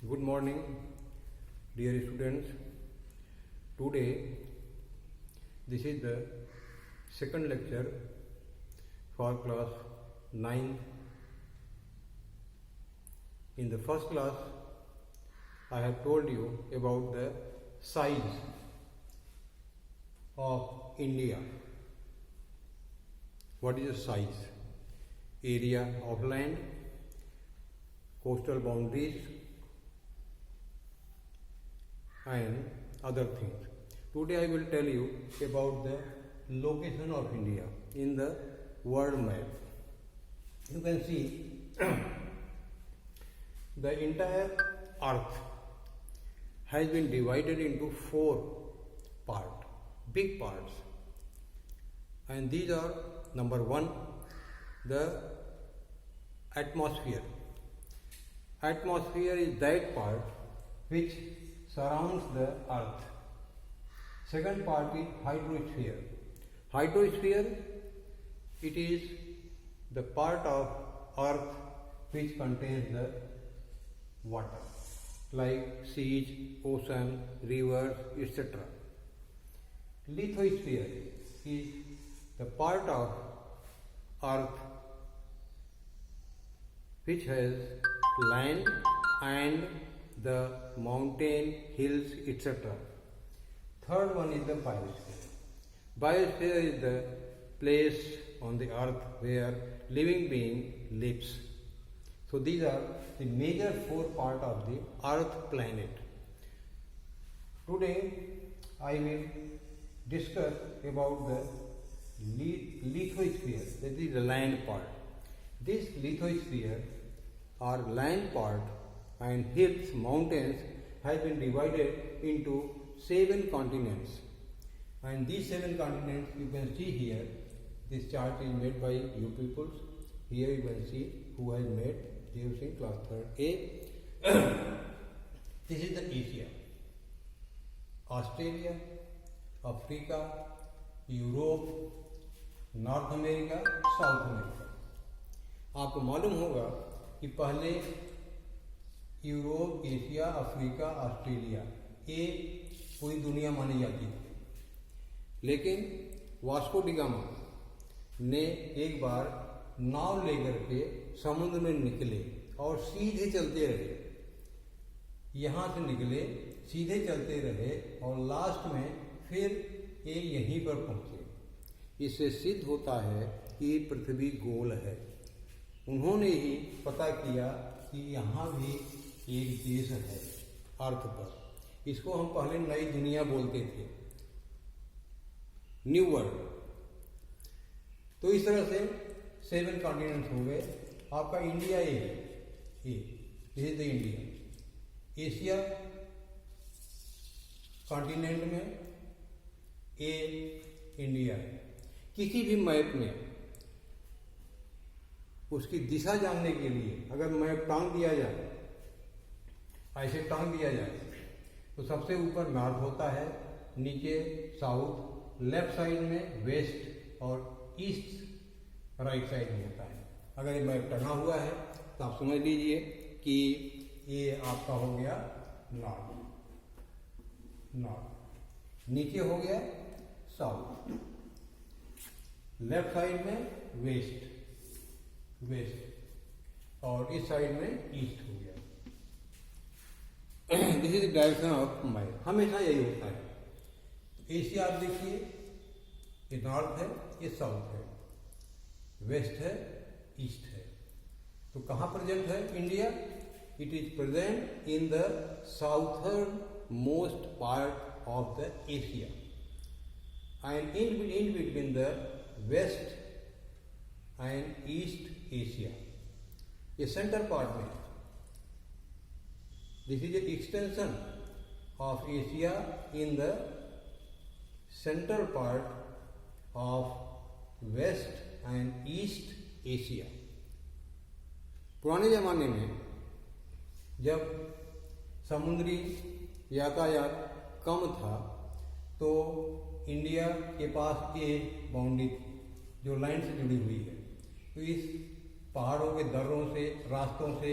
Good morning, dear students. Today, this is the second lecture for class 9. In the first class, I have told you about the size of India. What is the size? Area of land, coastal boundaries, and other things. Today I will tell you about the location of India in the world map. You can see the entire earth has been divided into 4 parts, big parts. And these are: number 1, the atmosphere. Atmosphere is that part which surrounds the earth. Second part is hydrosphere. Hydrosphere, it is the part of earth which contains the water, like seas, ocean, rivers, etc. Lithosphere is the part of earth which has land and the mountain, hills, etc. Third one is the biosphere. Biosphere is the place on the earth where living being lives. So these are the major 4 parts of the earth planet. Today I will discuss about the lithosphere, that is the land part. This lithosphere or land part and hills, mountains has been divided into 7 continents. And these 7 continents you can see here. This chart is made by you peoples. Here you can see who has made. You see class 3rd A. This is the Asia, Australia, Africa, Europe, north America, south America. आपको मालूम होगा कि पहले Europe, Asia, Africa, Australia ये पूरी दुनिया मानी जाती थी. लेकिन वास्को डी गामा ने एक बार नाव लेकर के समुद्र में निकले और सीधे चलते रहे. यहाँ से निकले, सीधे चलते रहे और लास्ट में फिर ये यहीं पर पहुँचे. इससे सिद्ध होता है कि पृथ्वी गोल है. उन्होंने ही पता किया कि यहाँ भी एक देश है अर्थ पर. इसको हम पहले नई दुनिया बोलते थे, न्यू वर्ल्ड. तो इस तरह से 7 कॉन्टिनेंट्स हो गए. आपका इंडिया ये है, this is the India. Asia continent में ए इंडिया है. किसी भी मैप में उसकी दिशा जानने के लिए अगर मैप टांग दिया जाए, ऐसे टांग दिया जाए, तो सबसे ऊपर नॉर्थ होता है, नीचे साउथ, लेफ्ट साइड में वेस्ट और ईस्ट राइट साइड में होता है. अगर ये मैप टंगा हुआ है तो आप समझ लीजिए कि ये आपका हो गया नॉर्थ, नीचे हो गया साउथ, लेफ्ट साइड में वेस्ट और इस साइड में ईस्ट हो गया. This is direction of map. हमेशा यही होता है. एशिया आप देखिए, ये नॉर्थ है, ये साउथ है, वेस्ट है, ईस्ट है. तो कहाँ प्रेजेंट है India? It is present in the southern most part of the Asia and in between the west and east Asia. ये सेंटर पार्ट में. This is an extension of Asia in the central part of west and east Asia. पुराने जमाने में जब समुद्री यातायात कम था तो इंडिया के पास एक बाउंड्री थी जो लाइन से जुड़ी हुई है. तो इस पहाड़ों के दर्रों से, रास्तों से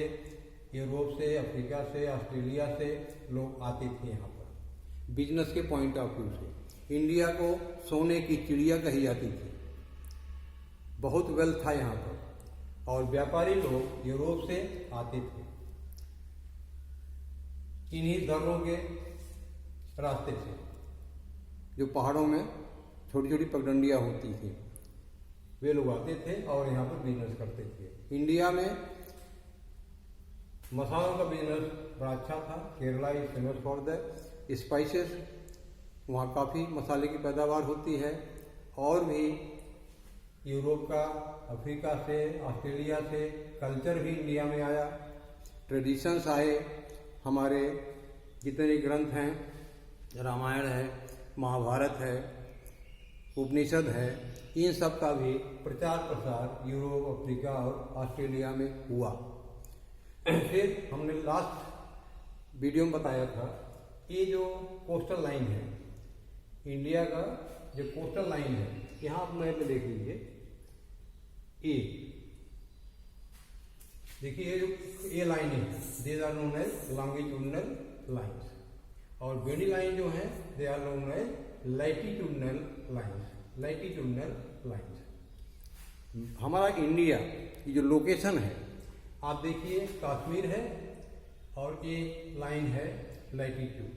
यूरोप से, अफ्रीका से, ऑस्ट्रेलिया से लोग आते थे यहाँ पर बिजनेस के पॉइंट ऑफ व्यू से। इंडिया को सोने की चिड़िया कही जाती थी, बहुत वेल्थ था यहाँ पर और व्यापारी लोग यूरोप से आते थे इन्हीं दर्रों के रास्ते से, जो पहाड़ों में छोटी छोटी पगडंडियाँ होती थी, वे लोग आते थे और यहाँ पर बिजनेस करते थे। इंडिया में मसालों का बिजनेस बड़ा अच्छा था। Kerala is famous for the spices, वहाँ काफ़ी मसाले की पैदावार होती है। और भी यूरोप का, अफ्रीका से, ऑस्ट्रेलिया से कल्चर भी इंडिया में आया, ट्रेडिशंस आए। हमारे जितने ग्रंथ हैं, रामायण है, महाभारत है, उपनिषद है, इन सब का भी प्रचार प्रसार यूरोप, अफ्रीका और ऑस्ट्रेलिया में हुआ। फिर हमने लास्ट वीडियो में बताया था, ये जो कोस्टल लाइन है इंडिया का, जो कोस्टल लाइन है, यहाँ आप मैप में देख लीजिए, ये देखिए ये लाइन है, these are known as longitudinal lines, और बेडी लाइन जो है they are known as latitudinal lines, latitudinal lines. हमारा इंडिया की जो लोकेशन है, आप देखिए कश्मीर है और ये लाइन है लैटिट्यूड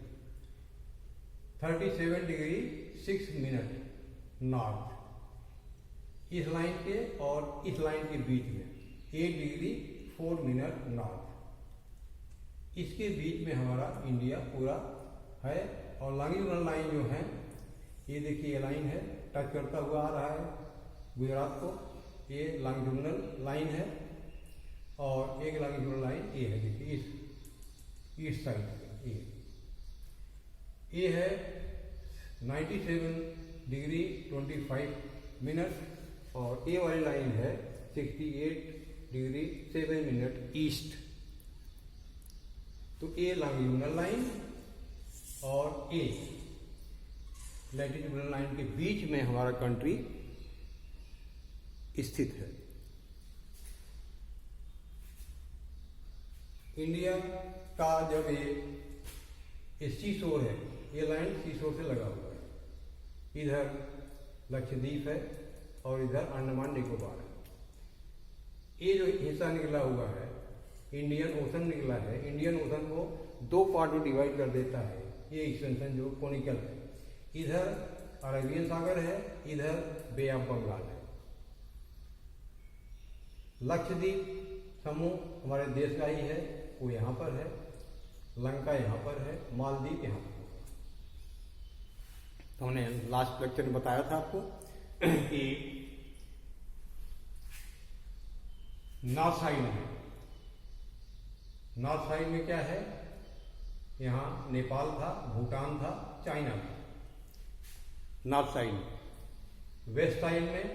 37 डिग्री 6 मिनट नॉर्थ, इस लाइन के और इस लाइन के बीच में 8 डिग्री 4 मिनट नॉर्थ, इसके बीच में हमारा इंडिया पूरा है। और लॉन्गिट्यूडनल लाइन जो है, ये देखिए ये लाइन है, टच करता हुआ आ रहा है गुजरात को, ये लॉन्गिट्यूडनल लाइन है। और एक लॉन्गिट्यूडनल लाइन ये है, देखिए इस ईस्ट साइड पे ये है 97 डिग्री 25 मिनट, और ये वाली लाइन है 68 डिग्री 7 मिनट ईस्ट। तो ये लॉन्गिट्यूडनल लाइन और ये लैटिट्यूडनल लाइन के बीच में हमारा कंट्री स्थित है। इंडिया का जब ये सीशोर है, ये लाइन सीशोर से लगा हुआ है, इधर लक्षद्वीप है और इधर अंडमान निकोबार है। ये जो हिस्सा निकला हुआ है इंडियन ओशन निकला है, इंडियन ओशन को दो पार्ट में डिवाइड कर देता है। ये एक्सटेंशन जो कोनिकल है, इधर अरेबियन सागर है, इधर बे ऑफ बंगाल है। लक्षद्वीप समूह हमारे देश का ही है, वो यहाँ पर है, लंका यहाँ पर है, मालदीव यहाँ पर। तो हमने लास्ट लेक्चर में बताया था आपको कि नॉर्थ साइड में क्या है, यहाँ नेपाल था, भूटान था, चाइना था नॉर्थ साइड में। वेस्ट साइड में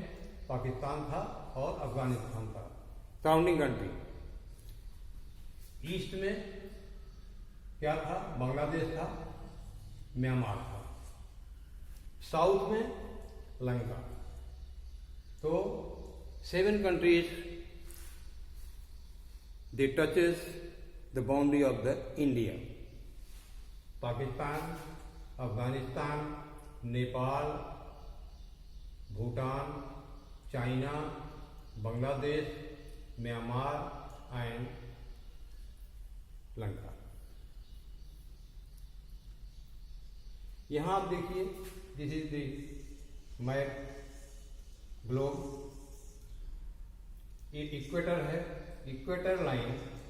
पाकिस्तान था और अफगानिस्तान था, सराउंडिंग कंट्री। ईस्ट में क्या था, बांग्लादेश था, म्यांमार था। साउथ में लंका। तो 7 countries they touches the boundary of the India. Pakistan, Afghanistan, Nepal, Bhutan, China, Bangladesh, Myanmar and Lanka. यहाँ आप देखिए, this is the map globe. ये इक्वेटर है, equator line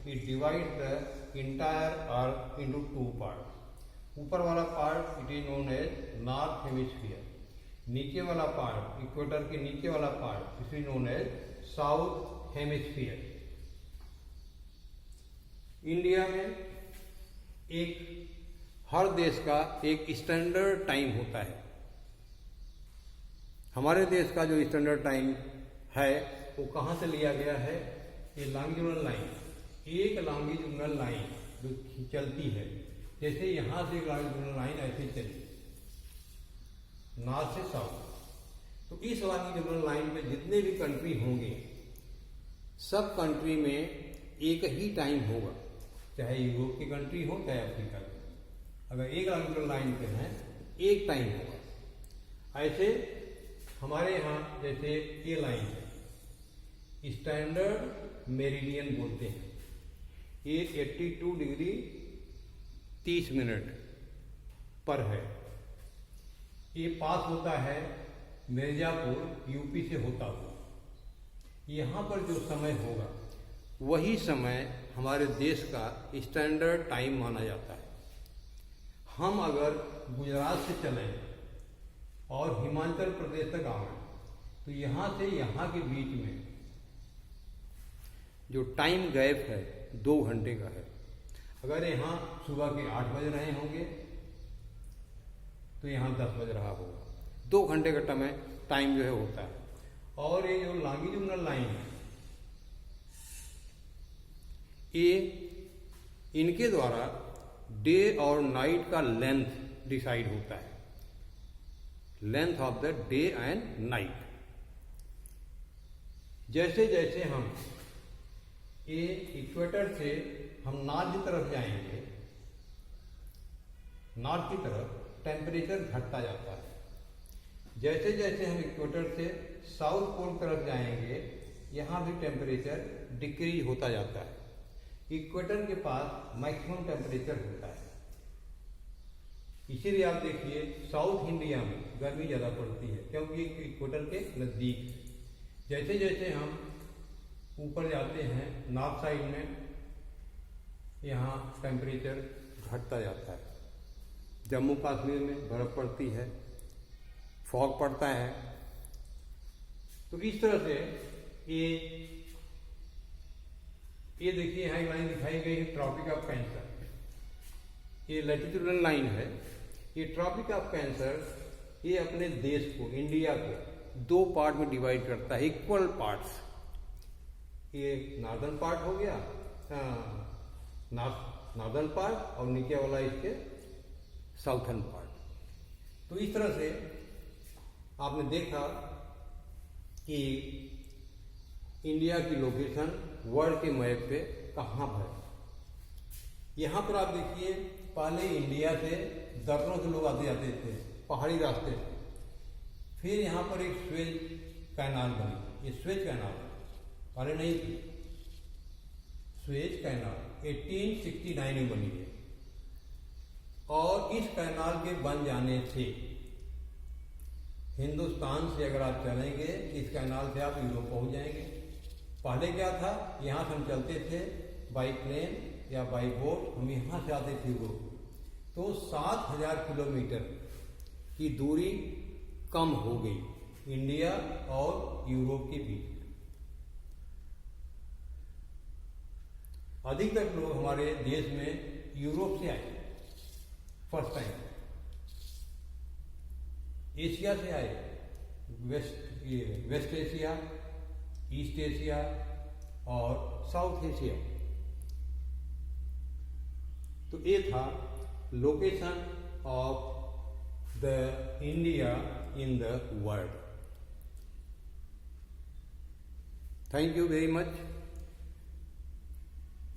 it divide the entire earth into 2 part. ऊपर वाला part it is known as north hemisphere, नीचे वाला part, equator के नीचे वाला part it is known as south hemisphere. India में हर देश का एक स्टैंडर्ड टाइम होता है। हमारे देश का जो स्टैंडर्ड टाइम है वो कहाँ से लिया गया है, ये लॉन्गिट्यूडनल लाइन, एक लॉन्गिट्यूडनल लाइन जो चलती है, जैसे यहाँ से एक लॉन्गिट्यूडनल लाइन ऐसे चली नॉर्थ से साउथ। तो इस लॉन्गिट्यूडनल लाइन पे जितने भी कंट्री होंगे, सब कंट्री में एक ही टाइम होगा। चाहे यूरोप की कंट्री हो चाहे अफ्रीका की। अगर एक किलोमीटर लाइन पे हैं एक टाइम होगा। ऐसे हमारे यहाँ जैसे ये लाइन है, स्टैंडर्ड मेरिडियन बोलते हैं, ये 82 डिग्री 30 मिनट पर है। ये पास होता है मिर्जापुर यूपी से होता हुआ। यहाँ पर जो समय होगा वही समय हमारे देश का स्टैंडर्ड टाइम माना जाता है। हम अगर गुजरात से चलें और हिमाचल प्रदेश तक आएँ तो यहाँ से यहाँ के बीच में जो टाइम गैप है 2 घंटे का है। अगर यहाँ सुबह के 8 बज रहे होंगे तो यहाँ 10 बज रहा होगा। 2 घंटे का टाइम जो है होता है। और ये जो लॉन्गिट्यूडिनल लाइन है, ये इनके द्वारा डे और नाइट का लेंथ डिसाइड होता है, length of the day and night. जैसे जैसे हम ये इक्वेटर से हम नॉर्थ की तरफ जाएंगे, नॉर्थ की तरफ टेम्परेचर घटता जाता है। जैसे जैसे हम इक्वेटर से साउथ पोल तरफ जाएंगे यहाँ भी टेम्परेचर डिक्रीज होता जाता है। इक्वेटर के पास मैक्सिमम टेम्परेचर होता है, इसीलिए आप देखिए साउथ इंडिया में गर्मी ज़्यादा पड़ती है क्योंकि इक्वेटर के नज़दीक है। जैसे जैसे हम ऊपर जाते हैं नॉर्थ साइड में, यहाँ टेम्परेचर घटता जाता है। जम्मू कश्मीर में बर्फ़ पड़ती है, फॉग पड़ता है। तो इस तरह से ये देखिए यहाँ लाइन दिखाई गई है ट्रॉपिक ऑफ कैंसर। ये लैटिट्यूडनल लाइन है। ये ट्रॉपिक ऑफ कैंसर ये अपने देश को, इंडिया को 2 पार्ट में डिवाइड करता है, इक्वल पार्ट्स। ये नॉर्दर्न पार्ट हो गया, नॉर्दर्न पार्ट, और नीचे वाला इसके साउथर्न पार्ट। तो इस तरह से आपने देखा कि इंडिया की लोकेशन वर्ल्ड के मैप पे कहाँ है। यहाँ पर आप देखिए पहले इंडिया से दर्जनों से लोग आते जाते थे पहाड़ी रास्ते से। फिर यहाँ पर एक स्वेज कैनाल बनी, ये स्वेज कैनाल पहले नहीं थी। स्वेज कैनाल 1869 में बनी है और इस कैनाल के बन जाने से हिंदुस्तान से अगर आप चलेंगे इस कैनाल से आप यूरोप पहुंच जाएंगे। पहले क्या था, यहाँ से हम चलते थे बाई प्लेन या बाई बोट, हम यहाँ से आते थे यूरोप। तो 7000 किलोमीटर की दूरी कम हो गई इंडिया और यूरोप के बीच। अधिकतर लोग हमारे देश में यूरोप से आए फर्स्ट टाइम, एशिया से आए, वेस्ट एशिया, ईस्ट एशिया और साउथ एशिया। तो ये था location of the India in the world. Thank you very much.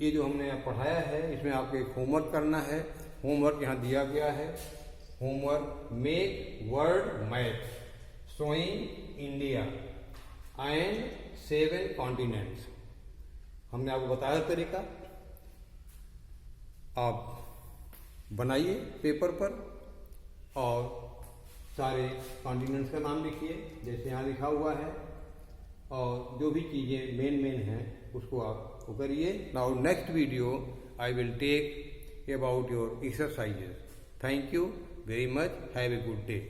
ये जो हमने पढ़ाया है इसमें आपको एक होमवर्क करना है। होमवर्क यहाँ दिया गया है। Homework, make world map showing India and 7 continents. हमने आपको बताया तरीका, आप बनाइए पेपर पर और सारे कॉन्टिनेंट्स का नाम लिखिए जैसे यहाँ लिखा हुआ है, और जो भी चीज़ें मेन हैं उसको आप वो करिए। Now next video I will take about your exercises. Thank you very much. Have a good day.